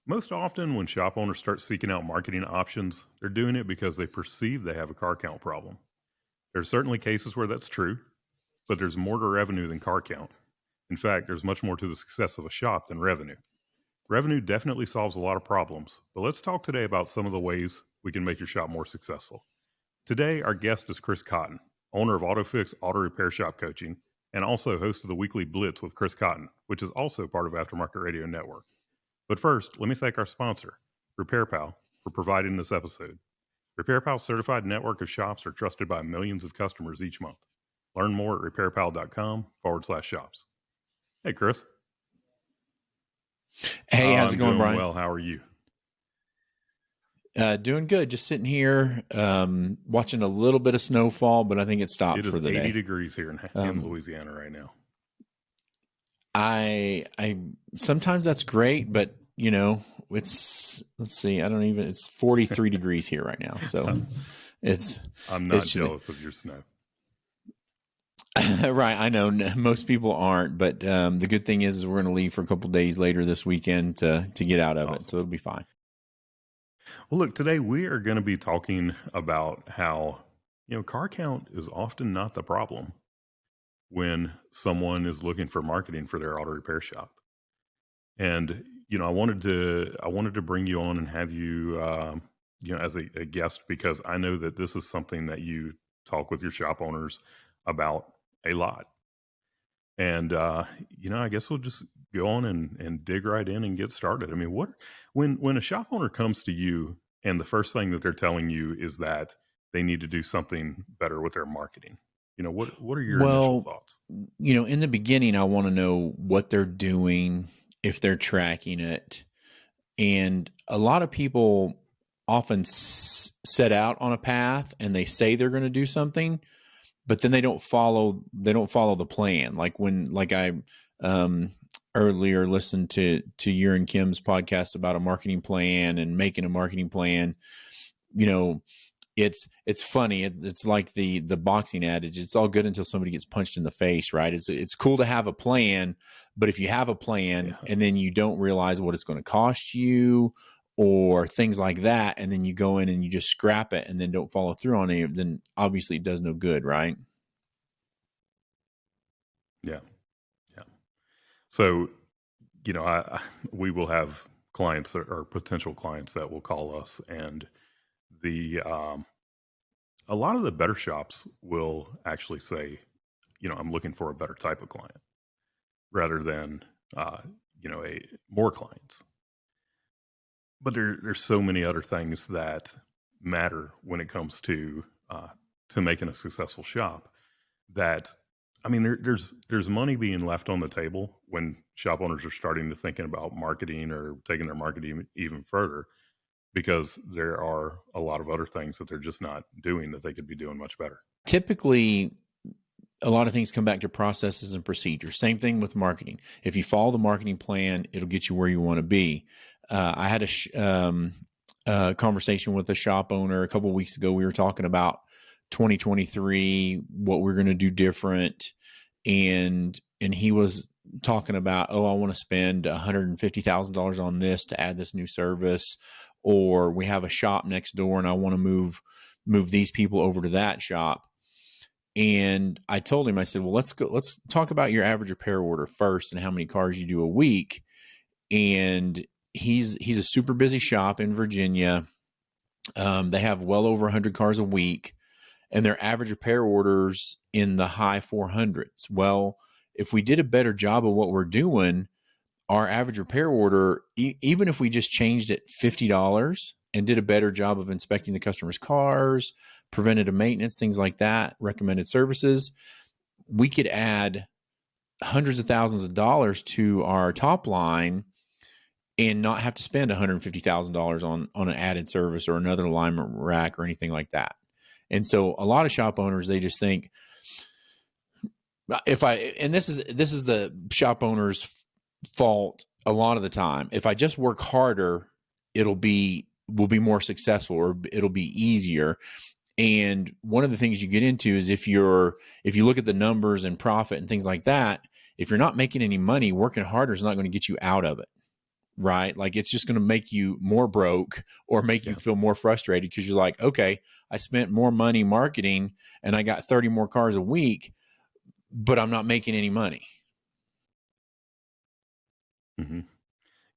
Most often when shop owners start seeking out marketing options, they're doing it because they perceive they have a car count problem. There are certainly cases where that's true, but there's more to revenue than car count. In fact, there's much more to the success of a shop than revenue. Revenue definitely solves a lot of problems, but let's talk today about some of the ways we can make your shop more successful. Today, our guest is Chris Cotton, owner of AutoFix Auto Repair Coaching, and also host of the Weekly Blitz with Chris Cotton, which is also part of Aftermarket Radio Network. But first, let me thank our sponsor, RepairPal, for providing this episode. RepairPal's certified network of shops are trusted by millions of customers each month. Learn more at repairpal.com/shops. Hey, Chris. Hey, how's it going, Brian? Well, how are you? Doing good. Just sitting here, watching a little bit of snowfall, but I think it stopped for the day. It is 80 degrees here in Louisiana right now. I sometimes that's great, but you know, it's, let's see, it's 43 degrees here right now. So I'm not jealous of your snow. Right. I know most people aren't, but the good thing is we're going to leave for a couple of days later this weekend to get out of it. So it'll be fine. Well, look, today we are going to be talking about how, car count is often not the problem when someone is looking for marketing for their auto repair shop. And, I wanted to bring you on and have you, as a guest, because I know that this is something that you talk with your shop owners about a lot. And, I guess we'll just go on and dig right in and get started. I mean, when a shop owner comes to you and the first thing that they're telling you is that they need to do something better with their marketing, what are your initial thoughts? In the beginning, I want to know what they're doing, if they're tracking it. And a lot of people often set out on a path and they say they're going to do something, but then they don't follow the plan. Like I earlier listened to your and Kim's podcast about a marketing plan and making a marketing plan. It's funny. It's like the boxing adage. It's all good until somebody gets punched in the face, right? It's cool to have a plan, but if you have a plan and then you don't realize what it's going to cost you or things like that, and then you go in and you just scrap it and then don't follow through on it, then obviously it does no good, right? Yeah. So, we will have clients or potential clients that will call us, and a lot of the better shops will actually say, I'm looking for a better type of client rather than, more clients. But there's so many other things that matter when it comes to making a successful shop that, there's money being left on the table when shop owners are starting to thinking about marketing or taking their marketing even further, because there are a lot of other things that they're just not doing that they could be doing much better. Typically, a lot of things come back to processes and procedures. Same thing with marketing. If you follow the marketing plan, it'll get you where you want to be. I had a conversation with a shop owner a couple of weeks ago. We were talking about 2023, what we're going to do different. And he was talking about, I want to spend $150,000 on this to add this new service, or we have a shop next door and I want to move these people over to that shop. And I told him, I said, well, let's talk about your average repair order first and how many cars you do a week. And he's a super busy shop in Virginia. They have well over 100 cars a week, and their average repair orders in the high 400s. Well, if we did a better job of what we're doing, our average repair order, even if we just changed it $50 and did a better job of inspecting the customer's cars, preventative maintenance, things like that, recommended services, we could add hundreds of thousands of dollars to our top line and not have to spend $150,000 on an added service or another alignment rack or anything like that. And so a lot of shop owners, they just think, and this is the shop owner's fault a lot of the time. If I just work harder, we'll be more successful, or it'll be easier. And one of the things you get into is if you look at the numbers and profit and things like that, if you're not making any money, working harder is not going to get you out of it. right? Like it's just going to make you more broke or make you feel more frustrated because you're like, okay, I spent more money marketing and I got 30 more cars a week, but I'm not making any money. Mm-hmm.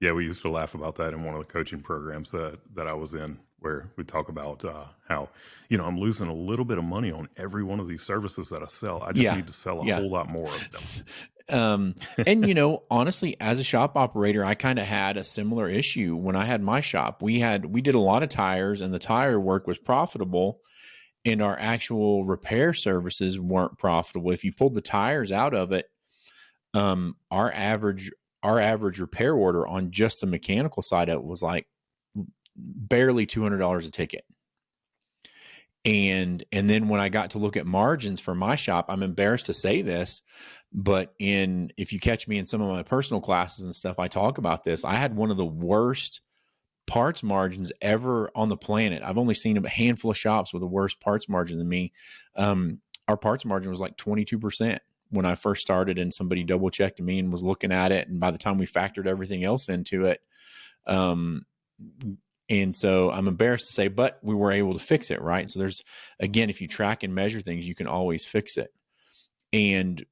Yeah, we used to laugh about that in one of the coaching programs that I was in, where we talk about how, I'm losing a little bit of money on every one of these services that I sell. I just need to sell a whole lot more of them. And honestly, as a shop operator, I kind of had a similar issue when I had my shop. We did a lot of tires, and the tire work was profitable, and our actual repair services weren't profitable. If you pulled the tires out of it, our average repair order on just the mechanical side of it was like barely $200 a ticket. And then when I got to look at margins for my shop, I'm embarrassed to say this, but if you catch me in some of my personal classes and stuff, I talk about this. I had one of the worst parts margins ever on the planet. I've only seen a handful of shops with a worse parts margin than me. Our parts margin was like 22% when I first started, and somebody double checked me and was looking at it. And by the time we factored everything else into it, and so I'm embarrassed to say, but we were able to fix it, right? So there's, again, if you track and measure things, you can always fix it. And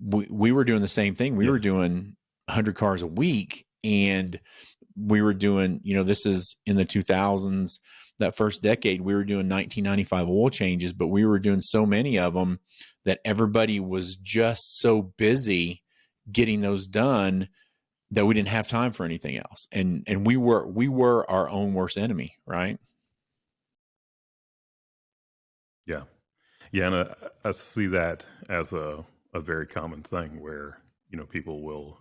we were doing the same thing. We were doing 100 cars a week, and we were doing, this is in the 2000s, that first decade, we were doing 1995 oil changes, but we were doing so many of them that everybody was just so busy getting those done that we didn't have time for anything else. And we were our own worst enemy, right? Yeah. Yeah. And I see that as a very common thing where, people will,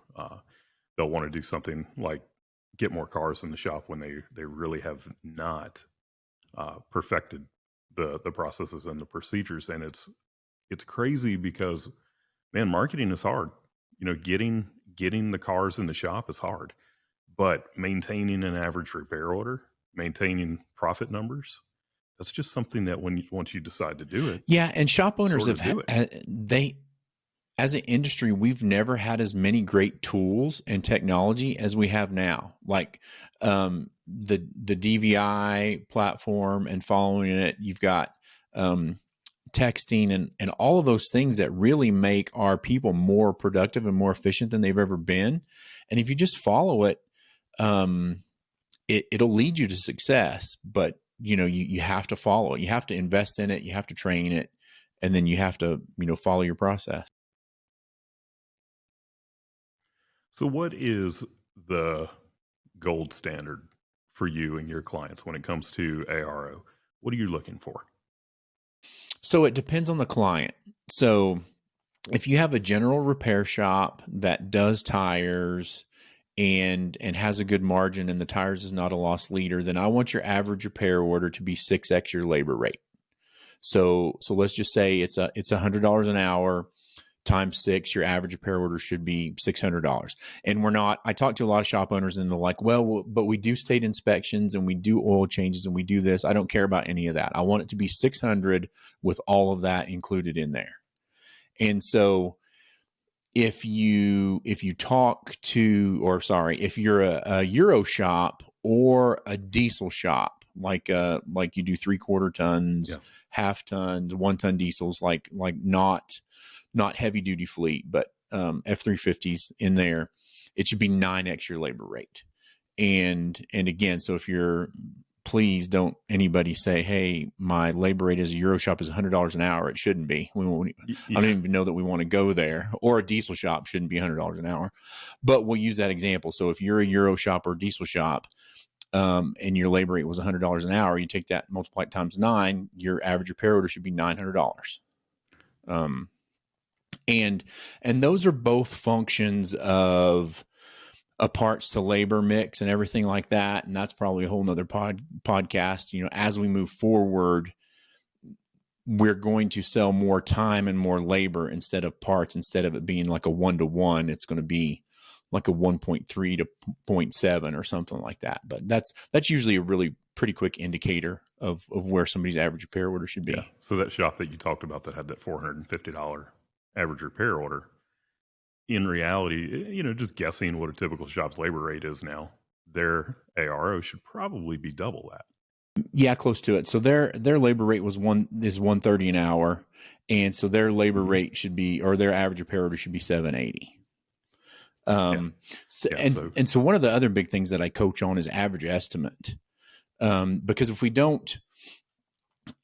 they'll want to do something like get more cars in the shop when they really have not perfected the processes and the procedures. And it's crazy because, man, marketing is hard. Getting the cars in the shop is hard, but maintaining an average repair order, maintaining profit numbers, that's just something that once you decide to do it. Yeah. And shop owners as an industry, we've never had as many great tools and technology as we have now. Like the DVI platform and following it, you've got texting and all of those things that really make our people more productive and more efficient than they've ever been. And if you just follow it, it'll lead you to success. But you have to follow it. You have to invest in it. You have to train it, and then you have to follow your process. So what is the gold standard for you and your clients when it comes to ARO? What are you looking for? So it depends on the client. So if you have a general repair shop that does tires and has a good margin and the tires is not a loss leader, then I want your average repair order to be 6x your labor rate. So let's just say it's $100 an hour times 6, your average repair order should be $600. And I talk to a lot of shop owners and they're like, well, but we do state inspections and we do oil changes and we do this. I don't care about any of that. I want it to be 600 with all of that included in there. And so if you're a Euro shop or a diesel shop, like you do 3/4 tons, half tons, 1 ton diesels, like not heavy duty fleet, but F350s in there, it should be 9x your labor rate. And again, so please don't anybody say, hey, my labor rate as a Euro shop is $100 an hour. It shouldn't be. I don't even know that we want to go there. Or a diesel shop shouldn't be $100 an hour. But we'll use that example. So if you're a Euro shop or a diesel shop, and your labor rate was $100 an hour, you take that, multiply it times 9, your average repair order should be $900. And those are both functions of a parts to labor mix and everything like that. And that's probably a whole nother podcast. As we move forward, we're going to sell more time and more labor instead of parts. Instead of it being like a 1-to-1, it's going to be like a 1.3 to 0.7 or something like that. But that's usually a really pretty quick indicator of where somebody's average repair order should be. Yeah. So that shop that you talked about that had that $450 average repair order, in reality, just guessing what a typical shop's labor rate is now, their ARO should probably be double that. Yeah, close to it. So their labor rate is $130 an hour, and so their labor rate should be, or their average repair order should be $780. So one of the other big things that I coach on is average estimate, because if we don't,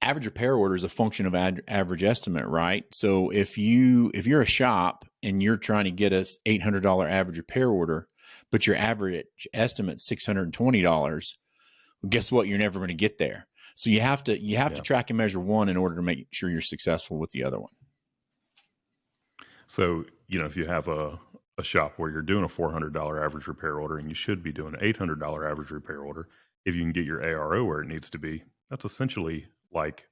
average repair order is a function of average estimate, right? So if you're a shop and you're trying to get us $800 average repair order, but your average estimate $620, guess what? You're never going to get there. So you have to track and measure one in order to make sure you're successful with the other one. So, if you have a shop where you're doing a $400 average repair order and you should be doing an $800 average repair order, if you can get your ARO where it needs to be, that's essentially like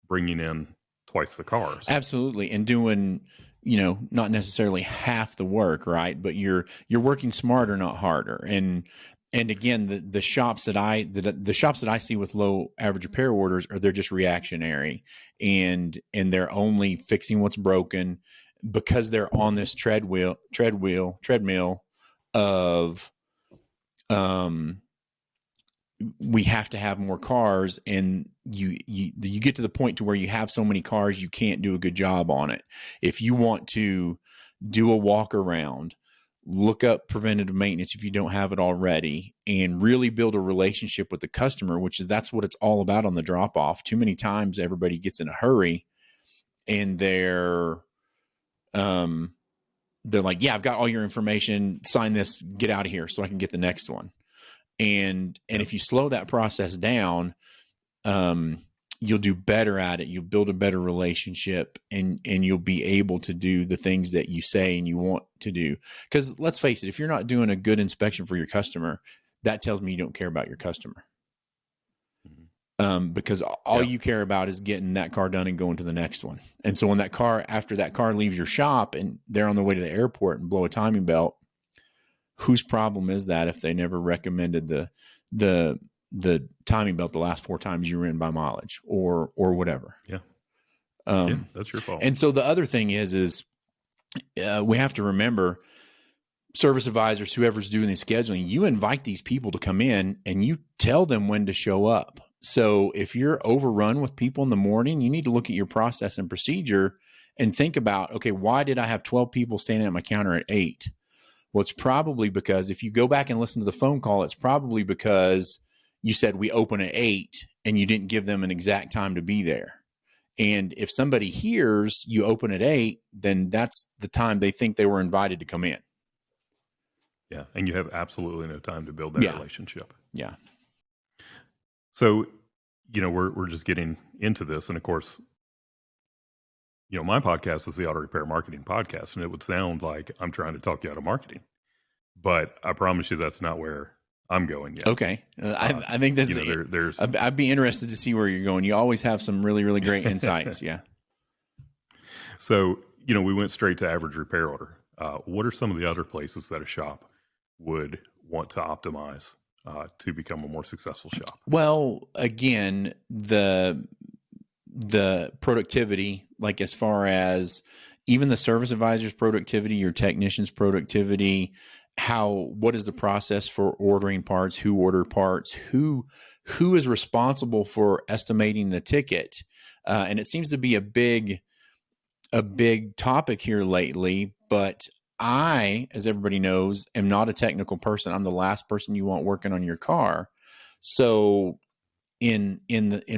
bringing in twice the cars. Absolutely. And doing, not necessarily half the work, right? But you're working smarter, not harder. And again, the shops that I see with low average repair orders they're just reactionary, and they're only fixing what's broken because they're on this treadmill of we have to have more cars, and you get to the point to where you have so many cars you can't do a good job on it. If you want to do a walk around, look up preventative maintenance if you don't have it already, and really build a relationship with the customer, that's what it's all about on the drop off. Too many times everybody gets in a hurry and they're like, yeah, I've got all your information, sign this, get out of here so I can get the next one. And if you slow that process down, you'll do better at it. You'll build a better relationship, and you'll be able to do the things that you say and you want to do. Because let's face it, if you're not doing a good inspection for your customer, that tells me you don't care about your customer. Because all you care about is getting that car done and going to the next one. And so after that car leaves your shop and they're on their way to the airport and blow a timing belt, whose problem is that if they never recommended the timing belt the last 4 times you were in by mileage or whatever? Yeah, that's your fault. And so the other thing is we have to remember, service advisors, whoever's doing the scheduling, you invite these people to come in and you tell them when to show up. So if you're overrun with people in the morning, you need to look at your process and procedure and think about, okay, why did I have 12 people standing at my counter at 8? Well, it's probably because, if you go back and listen to the phone call, it's probably because you said we open at 8 and you didn't give them an exact time to be there. And if somebody hears you open at 8, then that's the time they think they were invited to come in. Yeah. And you have absolutely no time to build that relationship. Yeah. So, we're just getting into this. And of course, my podcast is the Auto Repair Marketing Podcast, and it would sound like I'm trying to talk you out of marketing, but I promise you that's not where I'm going yet. Okay. I think this is, I'd be interested to see where you're going. You always have some really, really great insights. Yeah. So, we went straight to average repair order. What are some of the other places that a shop would want to optimize to become a more successful shop? Well, again, the productivity, like as far as even the service advisor's productivity, your technician's productivity, what is the process for ordering parts, who order parts, who is responsible for estimating the ticket. And it seems to be a big topic here lately, but I, as everybody knows, am not a technical person. I'm the last person you want working on your car. So in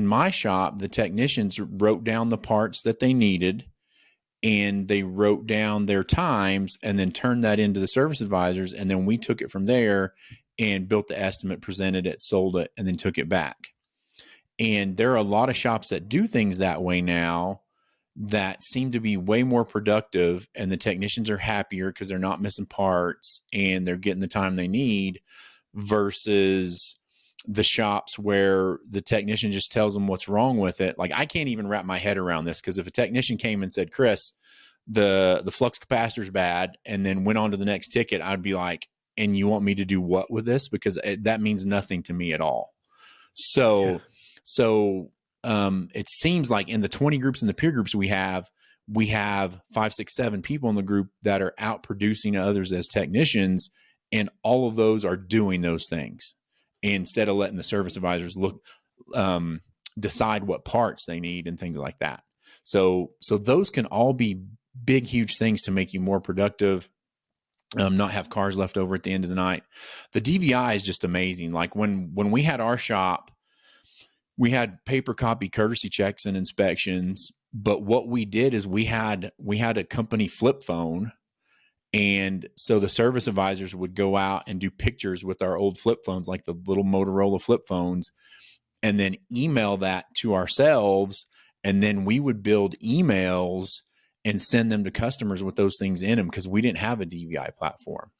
my shop, the technicians wrote down the parts that they needed, and they wrote down their times and then turned that into the service advisors. And then we took it from there and built the estimate, presented it, sold it, and then took it back. And there are a lot of shops that do things that way now that seem to be way more productive, and the technicians are happier because they're not missing parts and they're getting the time they need, versus the shops where the technician just tells them what's wrong with it. Like, I can't even wrap my head around this, because if a technician came and said, Chris, the flux capacitor's bad, and then went on to the next ticket, I'd be like, and you want me to do what with this? Because that means nothing to me at all. So it seems like in the 20 groups and the peer groups we have, we have 5, 6, 7 people in the group that are out producing others as technicians, and all of those are doing those things instead of letting the service advisors decide what parts they need and things like that. So those can all be big, huge things to make you more productive, not have cars left over at the end of the night. The DVI is just amazing. Like when we had our shop, we had paper copy courtesy checks and inspections, but what we did is we had a company flip phone. And so the service advisors would go out and do pictures with our old flip phones, like the little Motorola flip phones, and then email that to ourselves. And then we would build emails and send them to customers with those things in them, because we didn't have a DVI platform.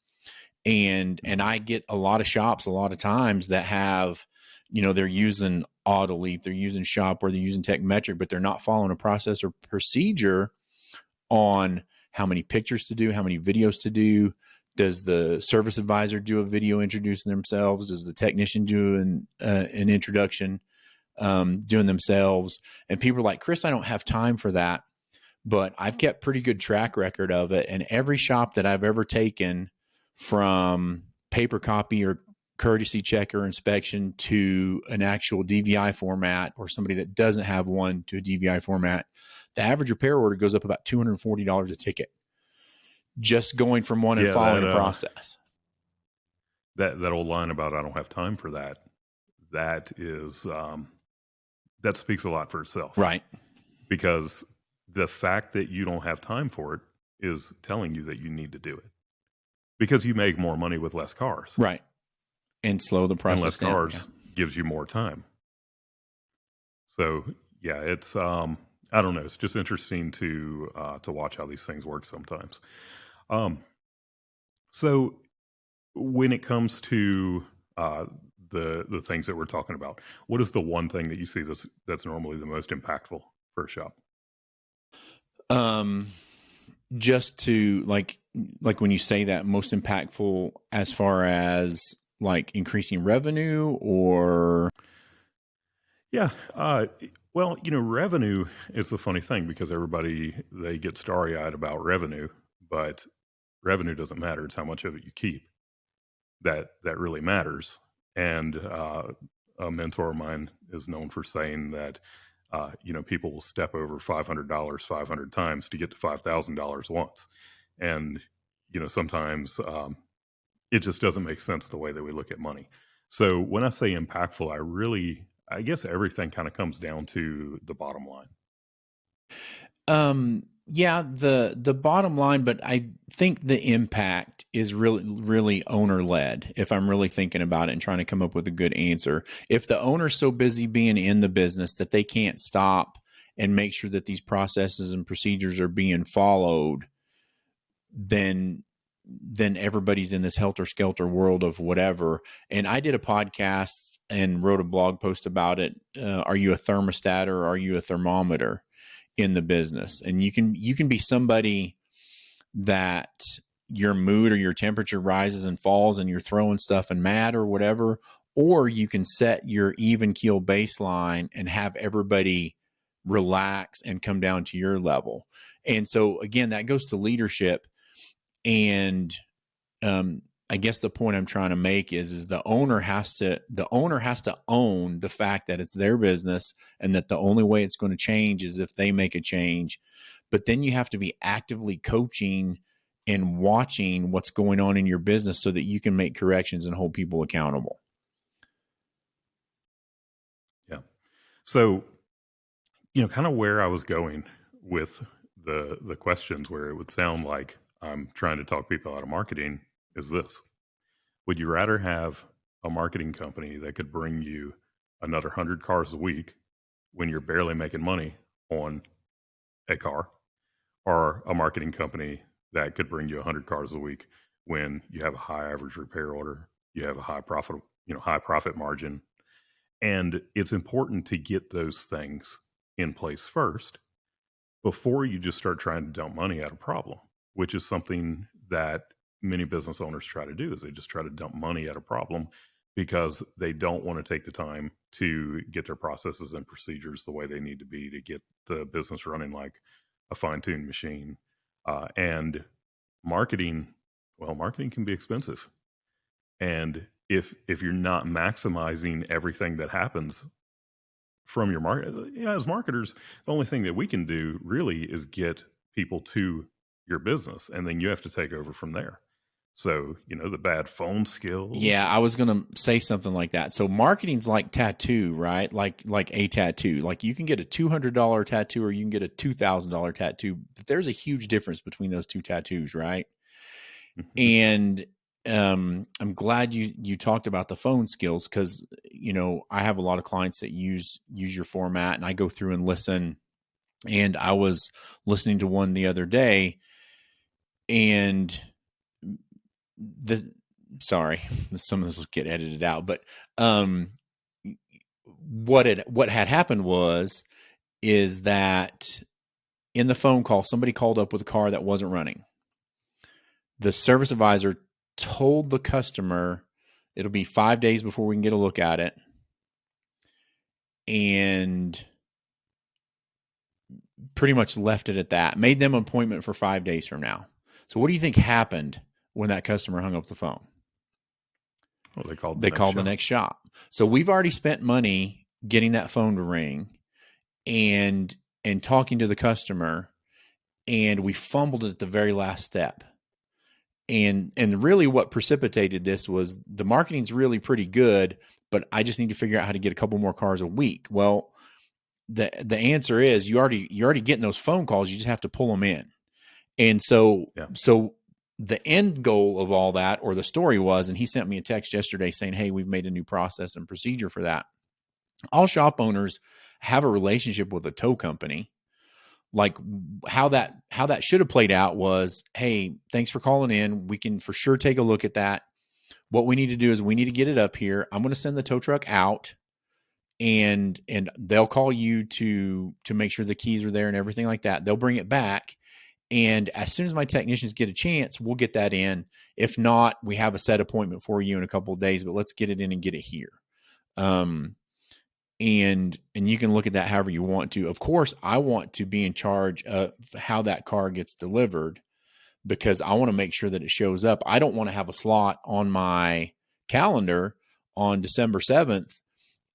And I get a lot of shops a lot of times that have, they're using AutoLeap, they're using Shopware, they're using TechMetric, but they're not following a process or procedure on how many pictures to do, how many videos to do. Does the service advisor do a video introducing themselves? Does the technician do an introduction doing themselves? And people are like, Chris, I don't have time for that. But I've kept pretty good track record of it. And every shop that I've ever taken, from paper copy or courtesy check or inspection to an actual DVI format, or somebody that doesn't have one to a DVI format, the average repair order goes up about $240 a ticket, just going from one and following a process. That old line about I don't have time for that, that is that speaks a lot for itself. Right. Because the fact that you don't have time for it is telling you that you need to do it, because you make more money with less cars. Right. And slow the process and less down. Cars gives you more time. So yeah, it's I don't know. It's just interesting to watch how these things work sometimes. So when it comes to the things that we're talking about, what is the one thing that you see that's normally the most impactful for a shop? Just to like when you say that, most impactful as far as like increasing revenue, or? Yeah. Well, revenue is a funny thing, because they get starry-eyed about revenue, but revenue doesn't matter. It's how much of it you keep that really matters. And a mentor of mine is known for saying that, people will step over $500 500 times to get to $5,000 once. And, sometimes it just doesn't make sense the way that we look at money. So when I say impactful, I guess everything kind of comes down to the bottom line. Yeah, the bottom line, but I think the impact is really owner led. If I'm really thinking about it and trying to come up with a good answer, if the owner's so busy being in the business that they can't stop and make sure that these processes and procedures are being followed, then everybody's in this helter-skelter world of whatever. And I did a podcast and wrote a blog post about it. Are you a thermostat or are you a thermometer in the business? And you can be somebody that your mood or your temperature rises and falls and you're throwing stuff and mad or whatever, or you can set your even keel baseline and have everybody relax and come down to your level. And so again, that goes to leadership. And I guess the point I'm trying to make is the owner has to own the fact that it's their business and that the only way it's going to change is if they make a change. But then you have to be actively coaching and watching what's going on in your business so that you can make corrections and hold people accountable. Yeah. So, kind of where I was going with the questions, where it would sound like I'm trying to talk people out of marketing, is this: would you rather have a marketing company that could bring you another 100 cars a week when you're barely making money on a car, or a marketing company that could bring you 100 cars a week when you have a high average repair order, you have a high profit margin? And it's important to get those things in place first before you just start trying to dump money at a problem, which is something that many business owners try to do. Is they just try to dump money at a problem because they don't want to take the time to get their processes and procedures the way they need to be to get the business running like a fine-tuned machine. And marketing, well, marketing can be expensive. And if you're not maximizing everything that happens from your market, as marketers, the only thing that we can do really is get people to your business, and then you have to take over from there. So, the bad phone skills. Yeah, I was going to say something like that. So marketing's like tattoo, right? Like a tattoo. Like you can get a $200 tattoo or you can get a $2,000 tattoo. But there's a huge difference between those two tattoos, right? And I'm glad you talked about the phone skills, because I have a lot of clients that use your format, and I go through and listen. And I was listening to one the other day, and sorry, some of this will get edited out, but what had happened is that in the phone call, somebody called up with a car that wasn't running. The service advisor told the customer it'll be 5 days before we can get a look at it, and pretty much left it at that. Made them an appointment for 5 days from now. So what do you think happened when that customer hung up the phone? Well, they called the next shop. So we've already spent money getting that phone to ring and talking to the customer, and we fumbled at the very last step. And really what precipitated this was the marketing's really pretty good, but I just need to figure out how to get a couple more cars a week. Well, the answer is you're already getting those phone calls. You just have to pull them in. And so the end goal of all that, or the story was, and he sent me a text yesterday saying, hey, we've made a new process and procedure for that. All shop owners have a relationship with a tow company. Like how that should have played out was, hey, thanks for calling in. We can for sure take a look at that. What we need to do is we need to get it up here. I'm going to send the tow truck out, and they'll call you to make sure the keys are there and everything like that. They'll bring it back. And as soon as my technicians get a chance, we'll get that in. If not, we have a set appointment for you in a couple of days, but let's get it in and get it here. And you can look at that however you want to. Of course, I want to be in charge of how that car gets delivered, because I want to make sure that it shows up. I don't want to have a slot on my calendar on December 7th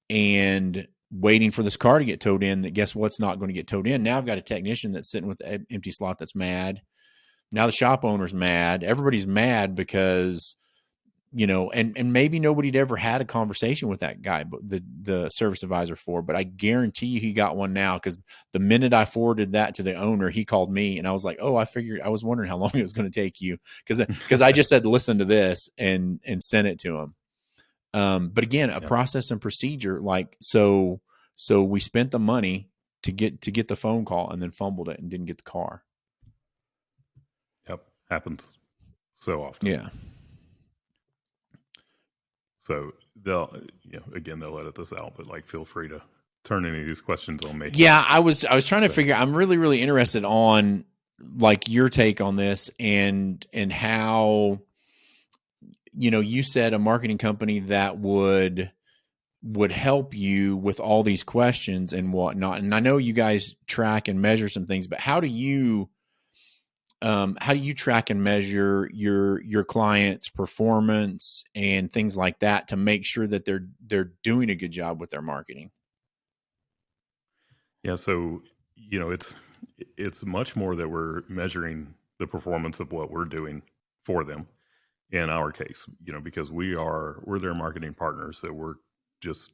and waiting for this car to get towed in, that guess what's not going to get towed in. Now I've got a technician that's sitting with an empty slot that's mad. Now the shop owner's mad. Everybody's mad because, and maybe nobody'd ever had a conversation with that guy, but the service advisor but I guarantee you he got one now, because the minute I forwarded that to the owner, he called me, and I was like, oh, I was wondering how long it was going to take you. Cause I just said, listen to this and sent it to him. But again, a process and procedure, so we spent the money to get the phone call and then fumbled it and didn't get the car. Yep. Happens so often. Yeah. So they'll edit this out, but feel free to turn any of these questions on me. Yeah. I was trying to figure, I'm really, really interested on your take on this and how, you said a marketing company that would help you with all these questions and whatnot. And I know you guys track and measure some things, but how do you track and measure your clients' performance and things like that to make sure that they're doing a good job with their marketing? Yeah. So, it's much more that we're measuring the performance of what we're doing for them. In our case, because we're their marketing partners, so we're just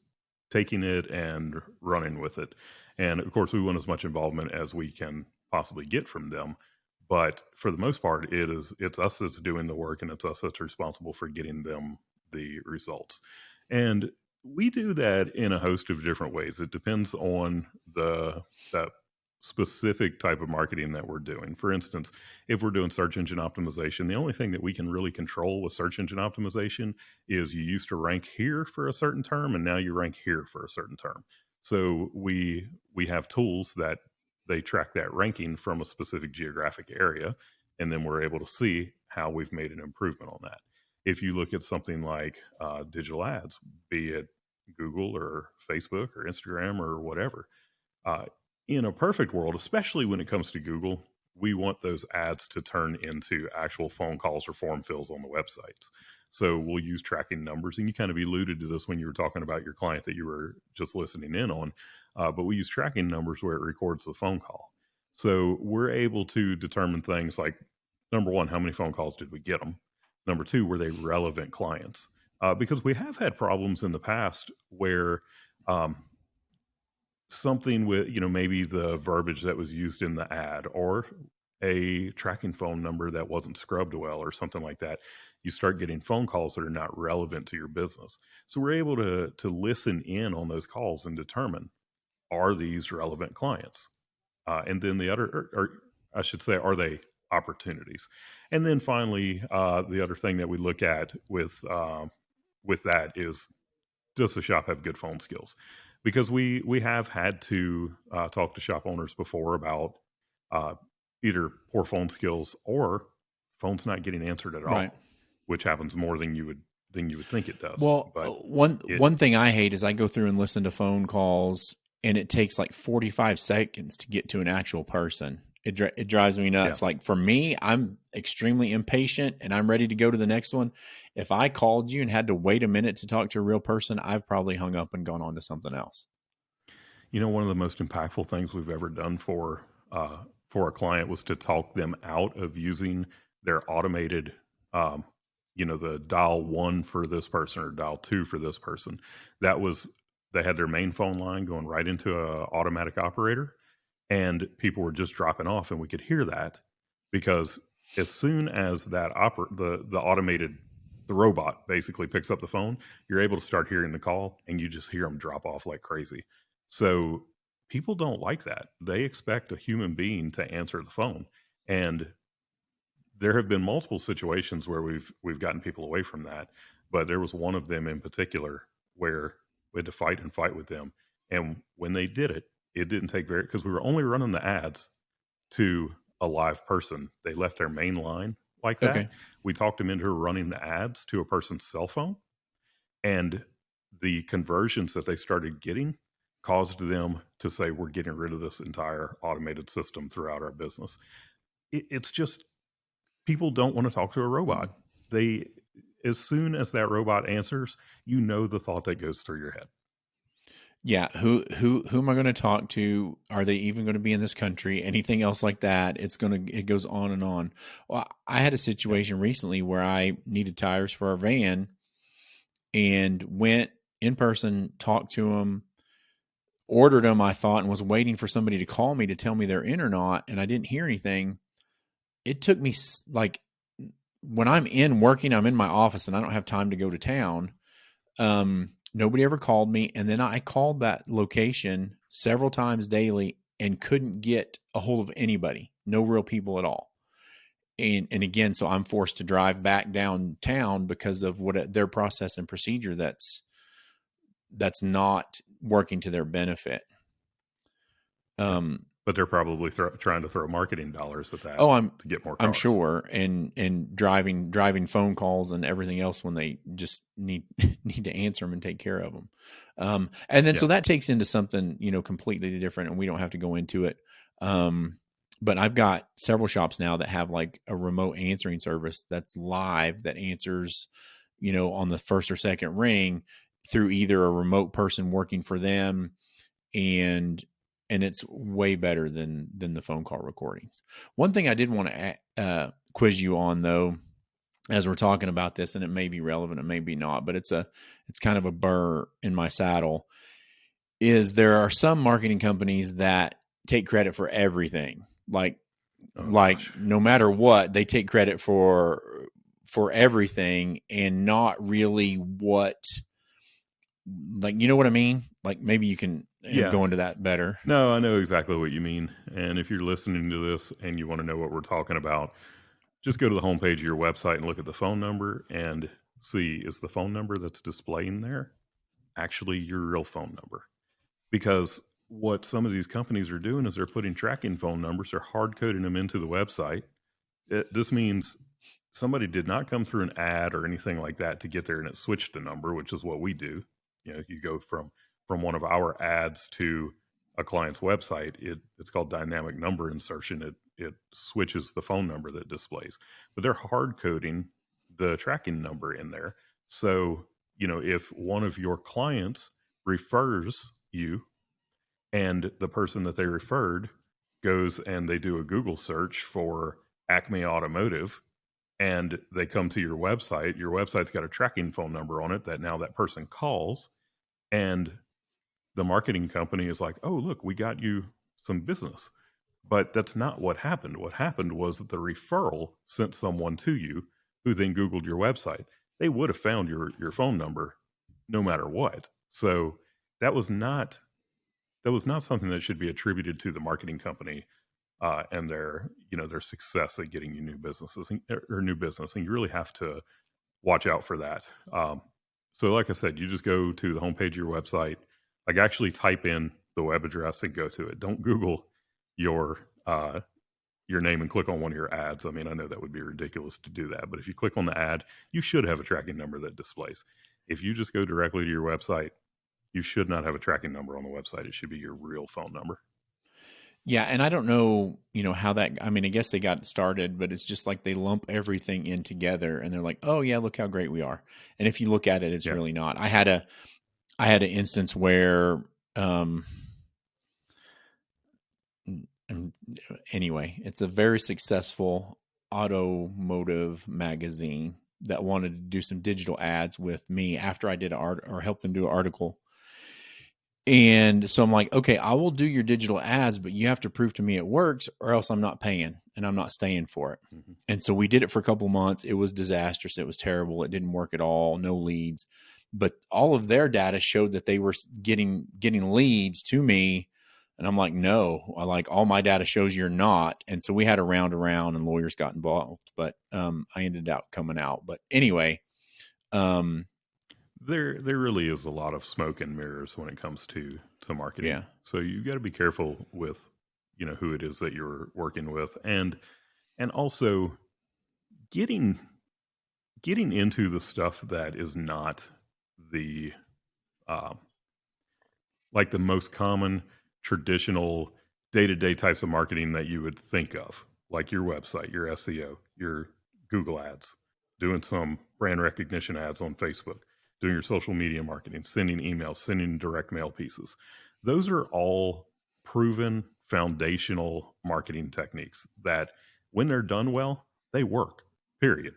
taking it and running with it. And of course, we want as much involvement as we can possibly get from them. But for the most part, it's us that's doing the work, and it's us that's responsible for getting them the results. And we do that in a host of different ways. It depends on that specific type of marketing that we're doing. For instance, if we're doing search engine optimization, the only thing that we can really control with search engine optimization is you used to rank here for a certain term, and now you rank here for a certain term. So we have tools that they track that ranking from a specific geographic area, and then we're able to see how we've made an improvement on that. If you look at something like digital ads, be it Google or Facebook or Instagram or whatever, in a perfect world, especially when it comes to Google, we want those ads to turn into actual phone calls or form fills on the websites. So we'll use tracking numbers, and you kind of alluded to this when you were talking about your client that you were just listening in on. But we use tracking numbers where it records the phone call. So we're able to determine things like, number one, how many phone calls did we get them? Number two, were they relevant clients? Because we have had problems in the past where something with, maybe the verbiage that was used in the ad or a tracking phone number that wasn't scrubbed well or something like that, you start getting phone calls that are not relevant to your business. So we're able to listen in on those calls and determine, are these relevant clients? And then the other, or I should say, are they opportunities? And then finally, the other thing that we look at with that is, does the shop have good phone skills? Because we have had to talk to shop owners before about either poor phone skills or phones not getting answered at all, Right. which happens more than you would think it does. Well, But one thing I hate is I go through and listen to phone calls, and it takes like 45 seconds to get to an actual person. It drives me nuts. Yeah. Like for me, I'm extremely impatient and I'm ready to go to the next one. If I called you and had to wait a minute to talk to a real person, I've probably hung up and gone on to something else. One of the most impactful things we've ever done for a client was to talk them out of using their automated, the dial 1 for this person or dial 2 for this person. They had their main phone line going right into a automatic operator, and people were just dropping off, and we could hear that because as soon as that the robot basically picks up the phone, you're able to start hearing the call, and you just hear them drop off like crazy. So people don't like that. They expect a human being to answer the phone. And there have been multiple situations where we've gotten people away from that. But there was one of them in particular where we had to fight with them. And when they did it, it didn't take because we were only running the ads to a live person. They left their main line like that. Okay. We talked them into running the ads to a person's cell phone. And the conversions that they started getting caused them to say, we're getting rid of this entire automated system throughout our business. It's just, people don't want to talk to a robot. As soon as that robot answers, the thought that goes through your head. Yeah. Who am I going to talk to? Are they even going to be in this country? Anything else like that? It goes on and on. Well, I had a situation recently where I needed tires for our van and went in person, talked to them, ordered them, I thought, and was waiting for somebody to call me to tell me they're in or not. And I didn't hear anything. It took me like, when I'm in working, I'm in my office and I don't have time to go to town. Nobody ever called me. And then I called that location several times daily and couldn't get a hold of anybody, no real people at all. And again, so I'm forced to drive back downtown because of their process and procedure that's not working to their benefit. But they're probably trying to throw marketing dollars at that to get more cars. I'm sure. And driving phone calls and everything else when they just need to answer them and take care of them. And then, so that takes into something, completely different, and we don't have to go into it. But I've got several shops now that have like a remote answering service that's live that answers, on the first or second ring through either a remote person working for them, and it's way better than the phone call recordings. One thing I did want to quiz you on, though, as we're talking about this, and it may be relevant, it may be not, but it's kind of a burr in my saddle, is there are some marketing companies that take credit for everything. Like no matter what, they take credit for everything and not really what, like, you know what I mean? Like, maybe you can go into that better. No, I know exactly what you mean. And if you're listening to this and you want to know what we're talking about, just go to the homepage of your website and look at the phone number and see, is the phone number that's displaying there actually your real phone number? Because what some of these companies are doing is they're putting tracking phone numbers, they're hard coding them into the website. This means somebody did not come through an ad or anything like that to get there and it switched the number, which is what we do. You go from one of our ads to a client's website, it's called dynamic number insertion. It switches the phone number that displays, but they're hard coding the tracking number in there. So, if one of your clients refers you and the person that they referred goes and they do a Google search for Acme Automotive and they come to your website's got a tracking phone number on it that now that person calls, and the marketing company is like, oh, look, we got you some business. But that's not what happened. What happened was that the referral sent someone to you who then Googled your website. They would have found your phone number no matter what. So that was not something that should be attributed to the marketing company and their success at getting you new business. And you really have to watch out for that. So like I said, you just go to the homepage of your website, like actually type in the web address and go to it. Don't Google your name and click on one of your ads. I mean, I know that would be ridiculous to do that, but if you click on the ad, you should have a tracking number that displays. If you just go directly to your website, you should not have a tracking number on the website. It should be your real phone number. Yeah. And I don't know, how I guess they got started, but it's just like they lump everything in together and they're like, oh yeah, look how great we are. And if you look at it, it's really not. I had an instance where, anyway, it's a very successful automotive magazine that wanted to do some digital ads with me after I did or helped them do an article. And so I'm like, okay, I will do your digital ads, but you have to prove to me it works or else I'm not paying and I'm not staying for it. Mm-hmm. And so we did it for a couple of months. It was disastrous. It was terrible. It didn't work at all. No leads, but all of their data showed that they were getting leads to me. And I'm like, no, all my data shows you're not. And so we had a round around and lawyers got involved, but I ended up coming out. But anyway, there really is a lot of smoke and mirrors when it comes to marketing. Yeah. So you got to be careful with, who it is that you're working with, and also getting into the stuff that is not the like the most common traditional day-to-day types of marketing that you would think of, like your website, your SEO, your Google ads, doing some brand recognition ads on Facebook, doing your social media marketing, sending emails, sending direct mail pieces. Those are all proven foundational marketing techniques that when they're done well, they work, period.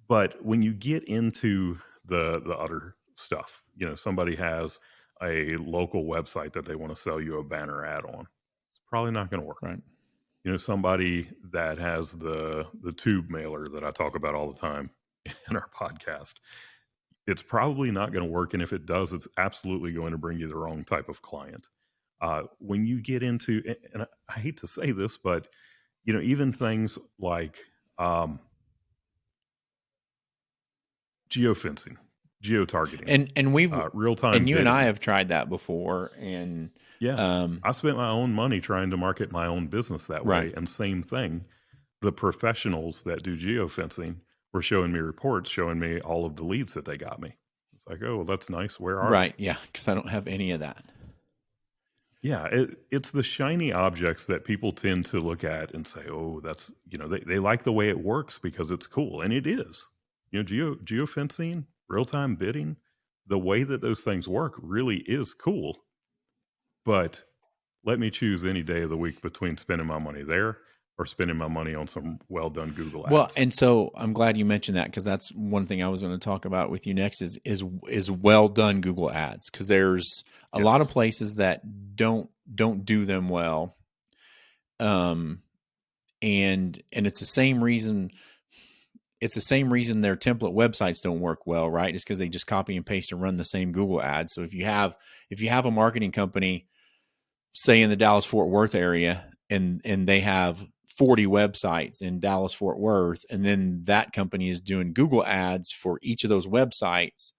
But when you get into the other stuff, somebody has a local website that they want to sell you a banner ad on, it's probably not going to work. Right. Somebody that has the tube mailer that I talk about all the time in our podcast, it's probably not going to work. And if it does, it's absolutely going to bring you the wrong type of client. When you get into, and I hate to say this, but, even things like geofencing, geotargeting, and we've real-time and you bidding. and I have tried that before. And I spent my own money trying to market my own business that way. Right. And same thing, the professionals that do geofencing were showing me reports, showing me all of the leads that they got me. It's like, oh, well, that's nice. Where are right. Yeah. Cause I don't have any of that. Yeah. It's the shiny objects that people tend to look at and say, oh, that's, they like the way it works because it's cool. And it is, geofencing, real-time bidding, the way that those things work really is cool. But let me choose any day of the week between spending my money there or spending my money on some well-done Google ads. Well, and so I'm glad you mentioned that, because that's one thing I was going to talk about with you next is well-done Google ads, because there's a lot of places that don't do them well. And it's the same reason. It's the same reason their template websites don't work well, right? It's because they just copy and paste and run the same Google ads. So if you have a marketing company, say in the Dallas-Fort Worth area, and they have 40 websites in Dallas-Fort Worth, and then that company is doing Google ads for each of those websites,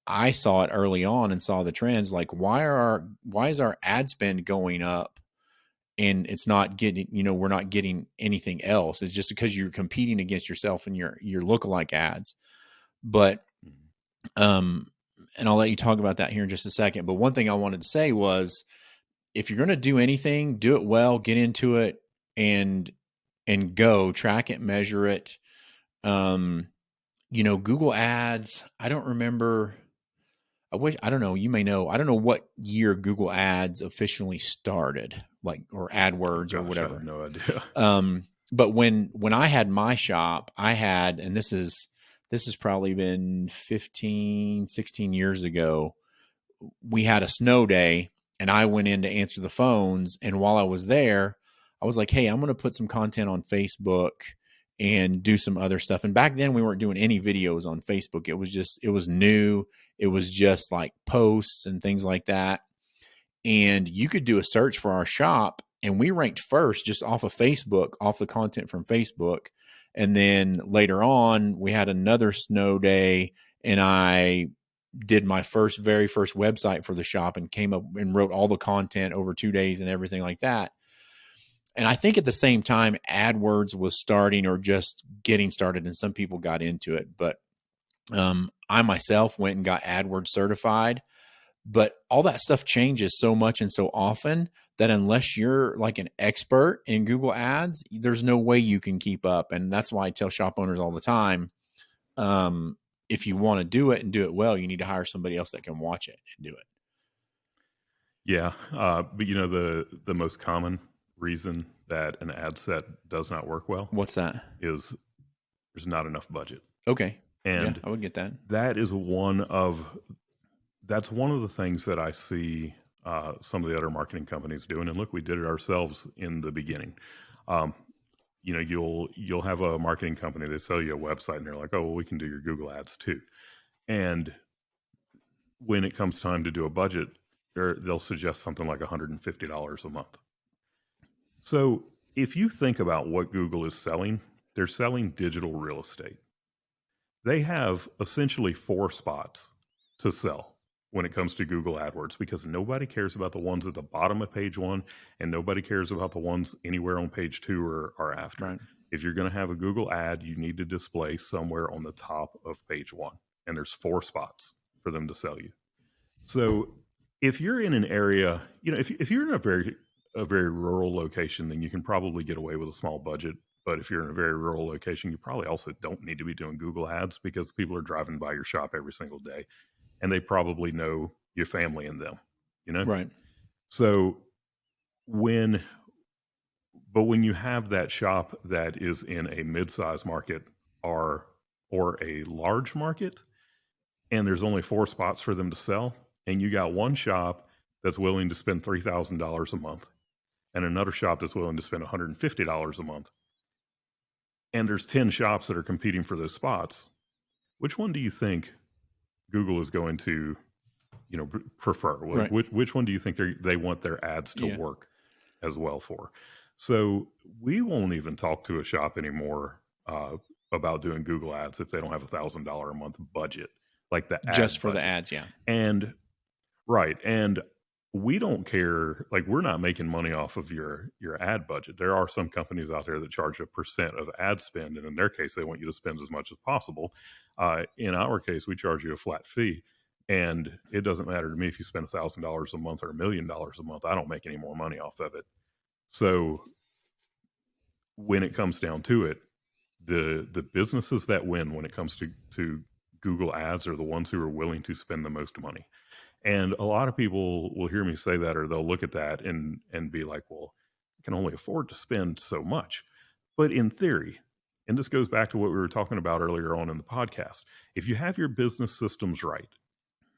I saw it early on and saw the trends. Like, why is our ad spend going up and it's not getting, we're not getting anything else? It's just because you're competing against yourself and your lookalike ads. But, and I'll let you talk about that here in just a second. But one thing I wanted to say was, if you're going to do anything, do it well, get into it, and go track it, measure it. Google Ads, I don't remember. I don't know. You may know. I don't know what year Google Ads officially started, or AdWords or whatever. I have no idea. But when I had my shop, I had, and this has probably been 15, 16 years ago. We had a snow day, and I went in to answer the phones. And while I was there, I was like, hey, I'm going to put some content on Facebook and do some other stuff. And back then we weren't doing any videos on Facebook. It was new. It was just like posts and things like that. And you could do a search for our shop, and we ranked first just off of Facebook, off the content from Facebook. And then later on, we had another snow day, and I did my very first website for the shop and came up and wrote all the content over 2 days and everything like that. And I think at the same time, AdWords was starting or just getting started, and some people got into it. But I myself went and got AdWords certified. But all that stuff changes so much and so often that unless you're like an expert in Google Ads, there's no way you can keep up. And that's why I tell shop owners all the time, if you want to do it and do it well, you need to hire somebody else that can watch it and do it. Yeah. But the most common reason that an ad set does not work well. What's that? Is there's not enough budget. Okay. And yeah, I would get that. Right. If you're going to have a Google ad, you need to display somewhere on the top of page 1, and there's 4 spots for them to sell you. So if you're in an area, if you're in a very rural location, then you can probably get away with a small budget. But if you're in a very rural location, you probably also don't need to be doing Google Ads, because people are driving by your shop every single day, and they probably know your family and them, Right. So when you have that shop that is in a mid-sized market or a large market, and there's only 4 spots for them to sell, and you got one shop that's willing to spend $3,000 a month and another shop that's willing to spend $150 a month, and there's 10 shops that are competing for those spots, which one do you think Google is going to, prefer? Right. Which one do you think they want their ads to work as well for? So we won't even talk to a shop anymore about doing Google Ads if they don't have $1,000 a month budget, like the just for budget. the ads. Yeah. And right. And we don't care, like, we're not making money off of your ad budget. There are some companies out there that charge 1% of ad spend, and in their case, they want you to spend as much as possible. In our case, we charge you a flat fee, and it doesn't matter to me if you spend $1,000 a month or $1 million a month. I don't make any more money off of it. So when it comes down to it, the businesses that win when it comes to Google Ads are the ones who are willing to spend the most money. And a lot of people will hear me say that, or they'll look at that and be like, well, I can only afford to spend so much. But in theory, and this goes back to what we were talking about earlier on in the podcast, if you have your business systems right,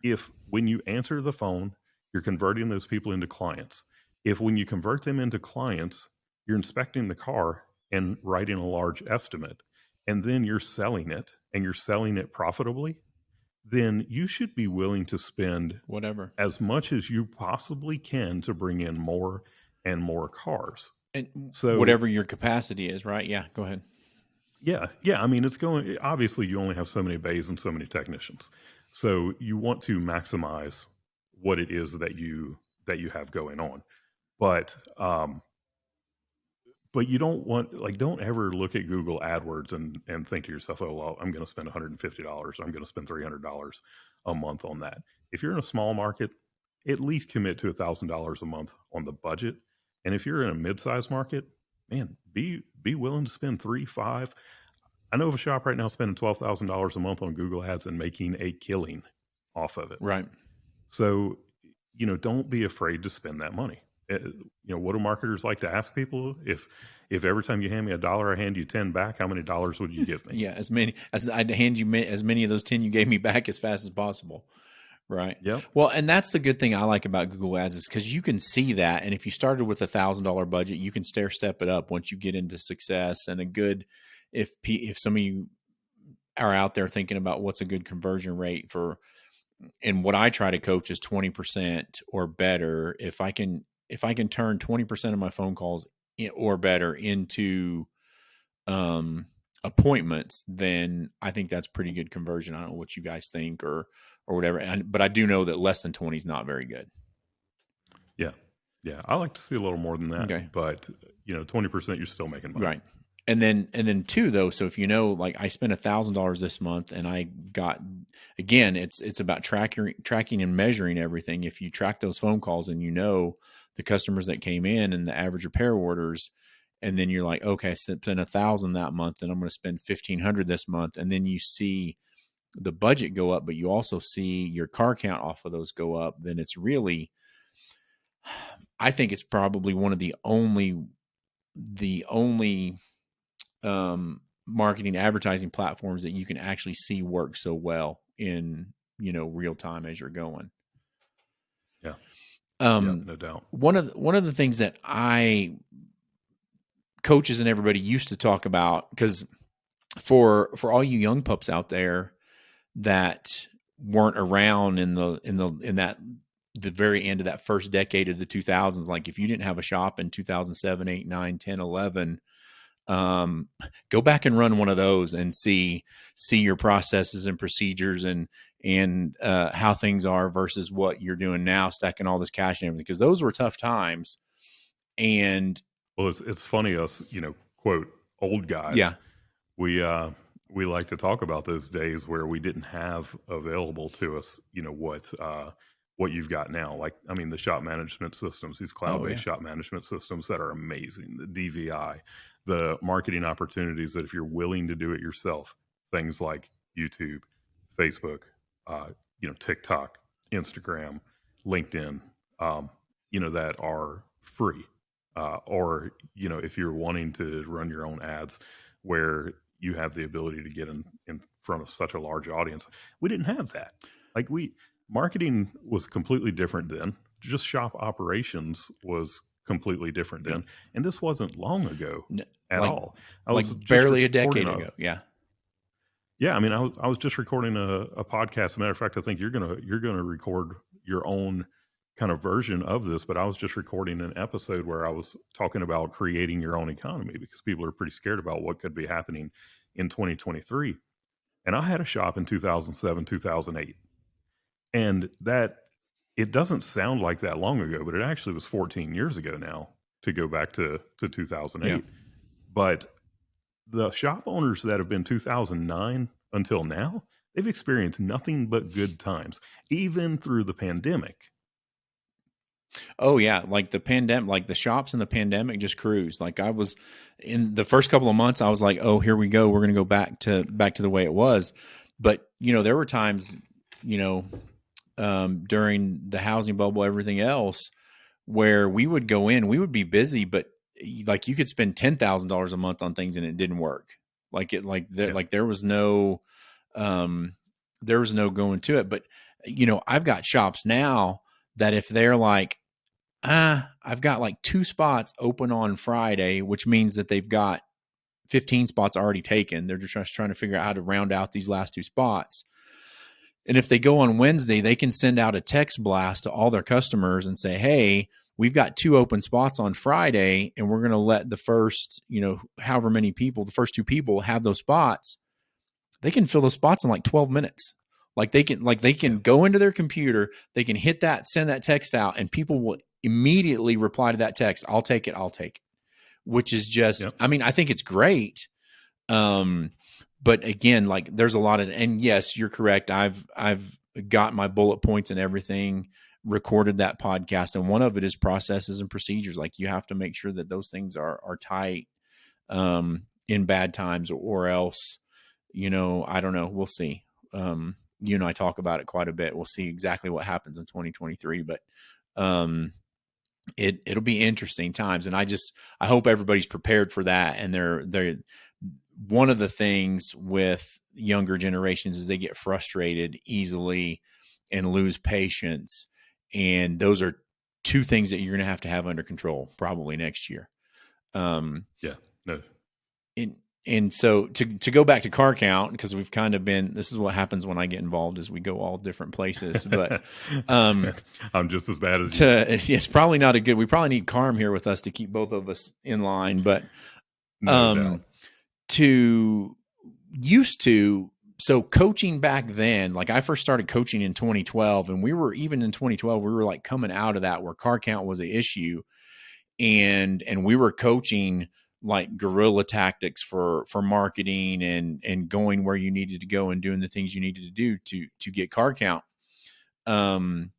if when you answer the phone, you're converting those people into clients, if when you convert them into clients, you're inspecting the car and writing a large estimate, and then you're selling it, and you're selling it profitably, then you should be willing to spend whatever, as much as you possibly can to bring in more and more cars. And so whatever your capacity is, right? Yeah, go ahead. Yeah. I mean, obviously you only have so many bays and so many technicians. So you want to maximize what it is that you have going on. But but you don't want, like, don't ever look at Google AdWords and think to yourself, oh, well, I'm going to spend $150. I'm going to spend $300 a month on that. If you're in a small market, at least commit to $1,000 a month on the budget. And if you're in a mid-sized market, man, be willing to spend 3, 5. I know of a shop right now spending $12,000 a month on Google Ads and making a killing off of it. Right. So, don't be afraid to spend that money. What do marketers like to ask people? If every time you hand me $1, I hand you 10 back, how many dollars would you give me? Yeah, as I'd hand you as many of those 10 you gave me back as fast as possible. Right. Yep. Well, and that's the good thing I like about Google Ads is because you can see that. And if you started with $1,000 budget, you can stair step it up once you get into success and a good, if some of you are out there thinking about what's a good conversion rate for, and what I try to coach is 20% or better. If I can turn 20% of my phone calls or better into appointments, then I think that's pretty good conversion. I don't know what you guys think or whatever. But I do know that less than 20 is not very good. Yeah. Yeah. I like to see a little more than that, okay. But 20%, you're still making money. Right. And then too, though, so if like I spent $1,000 this month and I got, again, it's about tracking and measuring everything. If you track those phone calls and the customers that came in and the average repair orders, and then you're like, okay, I spent $1,000 that month and I'm going to spend $1,500 this month. And then you see the budget go up, but you also see your car count off of those go up, then it's really, I think it's probably one of the only marketing advertising platforms that you can actually see work so well in, real time as you're going. Yeah. No doubt. One of the things that coaches and everybody used to talk about, because for all you young pups out there that weren't around in the very end of that first decade of the 2000s, like if you didn't have a shop in 2007, 8, 9, 10, 11, go back and run one of those and see your processes and procedures and how things are versus what you're doing now, stacking all this cash and everything, because those were tough times. And well, it's funny, us, quote, old guys. Yeah. We like to talk about those days where we didn't have available to us, what you've got now. Like, I mean, the shop management systems, these cloud-based shop management systems that are amazing, the DVI, the marketing opportunities that if you're willing to do it yourself, things like YouTube, Facebook, TikTok, Instagram, LinkedIn, that are free. Or, if you're wanting to run your own ads where you have the ability to get in front of such a large audience. We didn't have that. Like marketing was completely different then. Just shop operations was completely different then. And this wasn't long ago at all. I was barely a decade ago. Yeah. Yeah. I mean, I was just recording a podcast. As a matter of fact, I think you're going to record your own kind of version of this, but I was just recording an episode where I was talking about creating your own economy because people are pretty scared about what could be happening in 2023. And I had a shop in 2007, 2008. And that, it doesn't sound like that long ago, but it actually was 14 years ago now to go back to 2008. Yeah. But the shop owners that have been 2009 until now, they've experienced nothing but good times, even through the pandemic. Oh yeah. Like the pandemic, like the shops in the pandemic just cruised. Like I was in the first couple of months, I was like, oh, here we go. We're going to go back to the way it was. But there were times, during the housing bubble, everything else, where we would go in, we would be busy, but like you could spend $10,000 a month on things and it didn't work. There was no going to it. But I've got shops now that if they're like, I've got like 2 spots open on Friday, which means that they've got 15 spots already taken. They're just trying to figure out how to round out these last 2 spots. And if they go on Wednesday, they can send out a text blast to all their customers and say, hey, we've got 2 open spots on Friday, and we're going to let the first, however many people, the first 2 people have those spots. They can fill those spots in like 12 minutes. They can go into their computer, they can hit that, send that text out, and people will immediately reply to that text. I'll take it. which is just, Yep. I mean, I think it's great. But again, like there's a lot of, and yes, you're correct. I've got my bullet points and everything, recorded that podcast. And one of it is processes and procedures. Like you have to make sure that those things are tight, in bad times, or else, I don't know. We'll see. You and I talk about it quite a bit. We'll see exactly what happens in 2023, but, it'll be interesting times. And I hope everybody's prepared for that. And they're one of the things with younger generations is they get frustrated easily and lose patience. And those are two things that you're going to have under control probably next year. Yeah. No. And so to go back to car count, because we've kind of been, this is what happens when I get involved, is we go all different places, but, I'm just as bad as you. It's probably not we probably need Carm here with us to keep both of us in line, but, No doubt. So coaching back then, like I first started coaching in 2012, and even in 2012, we were like coming out of that where car count was an issue, and we were coaching like guerrilla tactics for marketing and going where you needed to go and doing the things you needed to do to get car count. When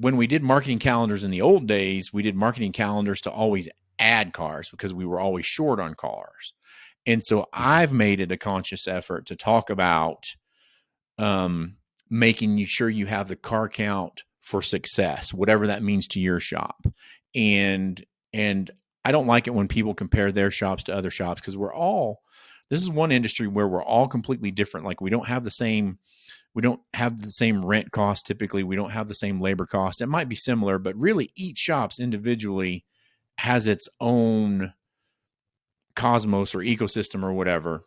we did marketing calendars in the old days, we did marketing calendars to always add cars because we were always short on cars. And so I've made it a conscious effort to talk about making sure you have the car count for success, whatever that means to your shop. And I don't like it when people compare their shops to other shops, because this is one industry where we're all completely different. Like we don't have the same rent cost. Typically, we don't have the same labor cost. It might be similar, but really each shop's individually has its own cosmos or ecosystem or whatever.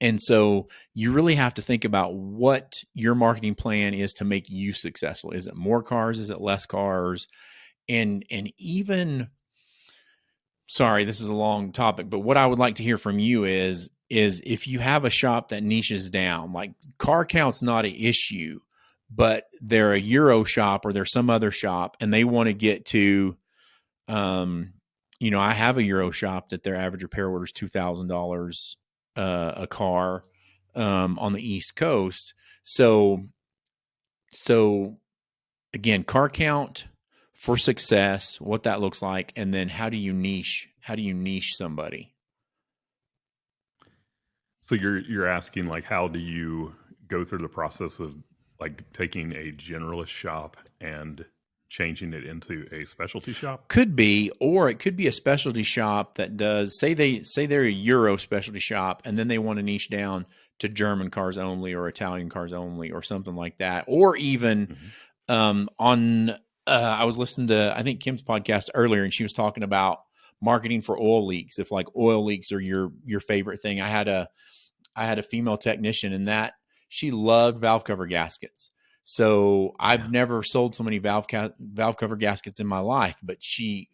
And so you really have to think about what your marketing plan is to make you successful. Is it more cars? Is it less cars? And even, sorry, this is a long topic, but what I would like to hear from you is if you have a shop that niches down, like car count's not an issue, but they're a Euro shop or they're some other shop and they want to get to, I have a Euro shop that their average repair order is $2,000 a car on the East Coast. So again, car count for success, what that looks like, and then how do you niche somebody? So you're asking like, how do you go through the process of like taking a generalist shop and changing it into a specialty shop? Could be, or it could be a specialty shop that does, say they're a Euro specialty shop and then they want to niche down to German cars only or Italian cars only or something like that. Or even I was listening to, I think, Kim's podcast earlier, and she was talking about marketing for oil leaks. If like oil leaks are your favorite thing. I had a female technician, and that she loved valve cover gaskets. So I've never sold so many valve cover gaskets in my life, but she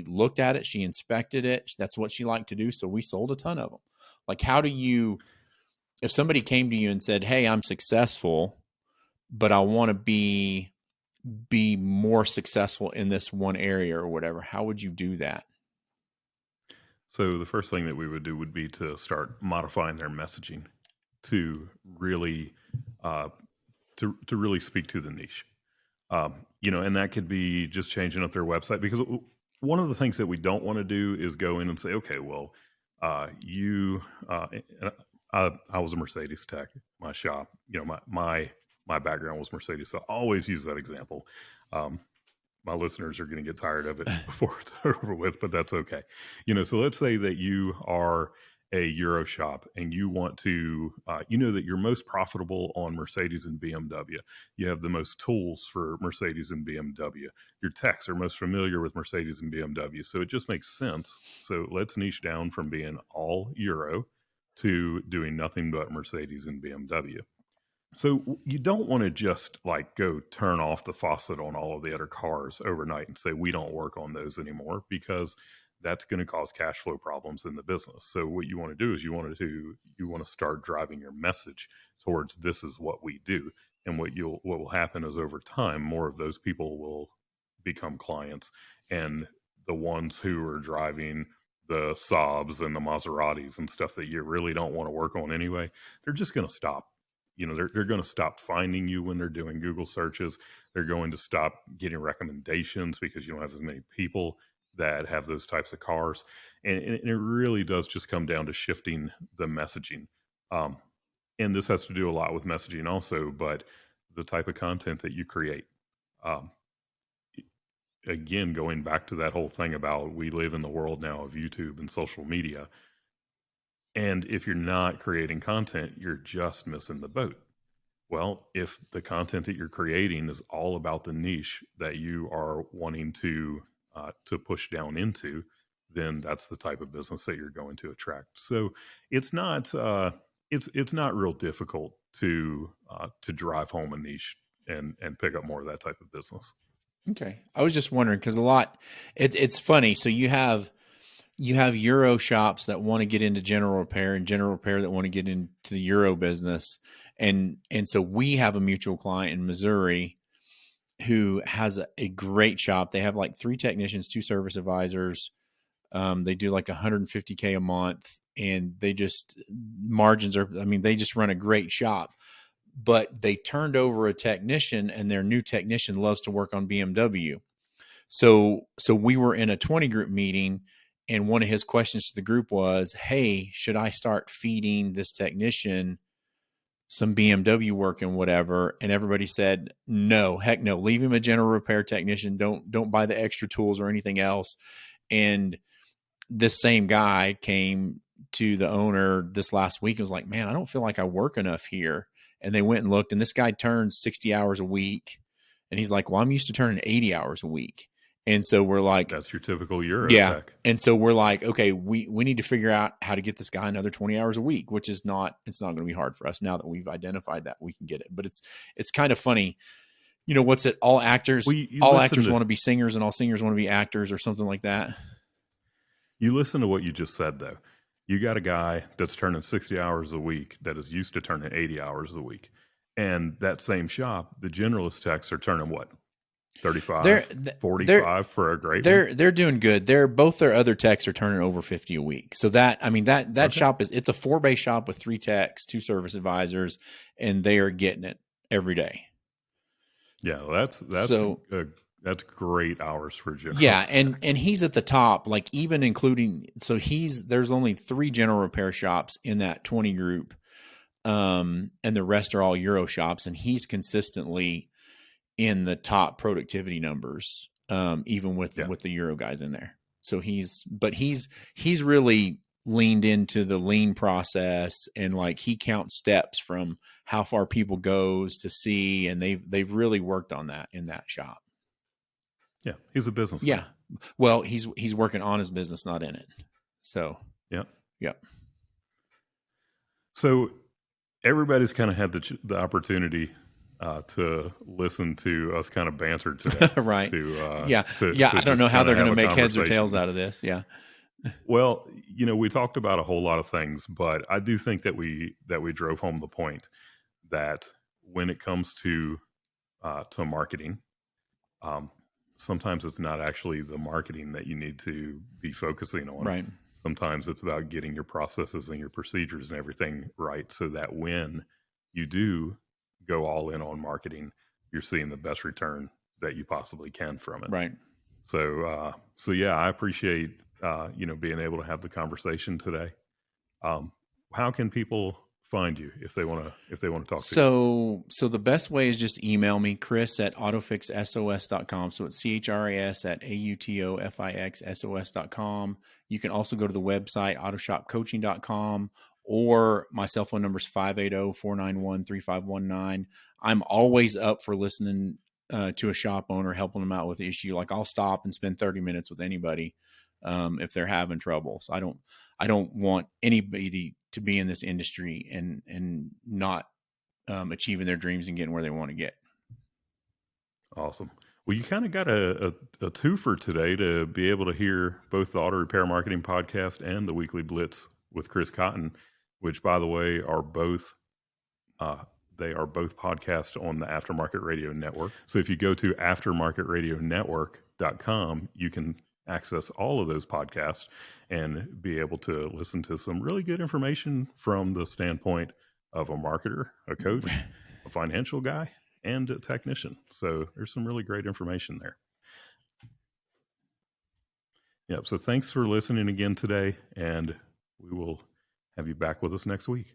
looked at it, she inspected it. That's what she liked to do. So we sold a ton of them. Like, how do you, if somebody came to you and said, "Hey, I'm successful, but I want to be more successful in this one area," or whatever, how would you do that? So the first thing that we would do would be to start modifying their messaging to really to really speak to the niche. And that could be just changing up their website, because one of the things that we don't want to do is go in and say, okay, well, I was a Mercedes tech, my shop, my background was Mercedes. So I always use that example. My listeners are going to get tired of it before it's over with, but that's okay. So let's say that you are a Euro shop and you want to, that you're most profitable on Mercedes and BMW. You have the most tools for Mercedes and BMW. Your techs are most familiar with Mercedes and BMW. So it just makes sense. So let's niche down from being all Euro to doing nothing but Mercedes and BMW. So you don't want to just like go turn off the faucet on all of the other cars overnight and say, we don't work on those anymore, because that's going to cause cash flow problems in the business. So what you want to do is you want to start driving your message towards, this is what we do. And what will happen is, over time, more of those people will become clients, and the ones who are driving the Saabs and the Maseratis and stuff that you really don't want to work on anyway, they're just going to stop. They're going to stop finding you when they're doing Google searches. They're going to stop getting recommendations because you don't have as many people that have those types of cars. And it really does just come down to shifting the messaging. And this has to do a lot with messaging also, but the type of content that you create. Again, going back to that whole thing about we live in the world now of YouTube and social media. And if you're not creating content, you're just missing the boat. Well, if the content that you're creating is all about the niche that you are wanting to push down into, then that's the type of business that you're going to attract. So it's not it's not real difficult to drive home a niche and pick up more of that type of business. Okay, I was just wondering because it's funny. So you have Euro shops that want to get into general repair and general repair that want to get into the Euro business. And so we have a mutual client in Missouri who has a great shop. They have like 3 technicians, 2 service advisors. They do like $150K a month, and they just they just run a great shop. But they turned over a technician, and their new technician loves to work on BMW. So we were in a 20 group meeting, and one of his questions to the group was, hey, should I start feeding this technician some BMW work and whatever? And everybody said, no, heck no, leave him a general repair technician. Don't buy the extra tools or anything else. And this same guy came to the owner this last week and was like, man, I don't feel like I work enough here. And they went and looked, and this guy turns 60 hours a week. And he's like, well, I'm used to turning 80 hours a week. And so we're like, that's your typical Euro tech. And so we're like, okay, we need to figure out how to get this guy another 20 hours a week, which is it's not going to be hard for us now that we've identified that we can get it. But it's kind of funny. What's it? All actors, all actors want to be singers, and all singers want to be actors, or something like that. You listen to what you just said, though. You got a guy that's turning 60 hours a week that is used to turning 80 hours a week. And that same shop, the generalist techs are turning what? 35, 45 for a great one? They're doing good. Both their other techs are turning over 50 a week. So that okay. Shop it's a 4-bay shop with 3 techs, 2 service advisors, and they are getting it every day. Yeah, that's great hours for general. Yeah, and he's at the top, like even including, so there's only 3 general repair shops in that 20 group, and the rest are all Euro shops, and he's consistently in the top productivity numbers, even with the Euro guys in there. So he's really leaned into the lean process, and like he counts steps from how far people goes to see, and they've really worked on that in that shop. Yeah, he's a businessman. Yeah, well, he's working on his business, not in it. So yeah. So everybody's kind of had the opportunity to listen to us kind of banter today, right? I don't know how they're going to make heads or tails out of this. Yeah. Well, we talked about a whole lot of things, but I do think that we drove home the point that when it comes to marketing, sometimes it's not actually the marketing that you need to be focusing on. Right. Sometimes it's about getting your processes and your procedures and everything right, so that when you do go all in on marketing, you're seeing the best return that you possibly can from it. Right. So yeah, I appreciate being able to have the conversation today. How can people find you if they want to talk to you? So the best way is just email me, Chris at autofixsos.com. So it's CHRIS at AUTOFIXSOS.com. You can also go to the website, autoshopcoaching.com, or my cell phone number is 580-491-3519. I'm always up for listening to a shop owner, helping them out with the issue. Like I'll stop and spend 30 minutes with anybody if they're having trouble. So I don't want anybody to be in this industry and not achieving their dreams and getting where they want to get. Awesome. Well, you kind of got a twofer today to be able to hear both the Auto Repair Marketing Podcast and the Weekly Blitz with Chris Cotton, which, by the way, are both podcasts on the Aftermarket Radio Network. So if you go to aftermarketradionetwork.com, you can access all of those podcasts and be able to listen to some really good information from the standpoint of a marketer, a coach, a financial guy, and a technician. So there's some really great information there. Yep. So thanks for listening again today, and we will have you back with us next week.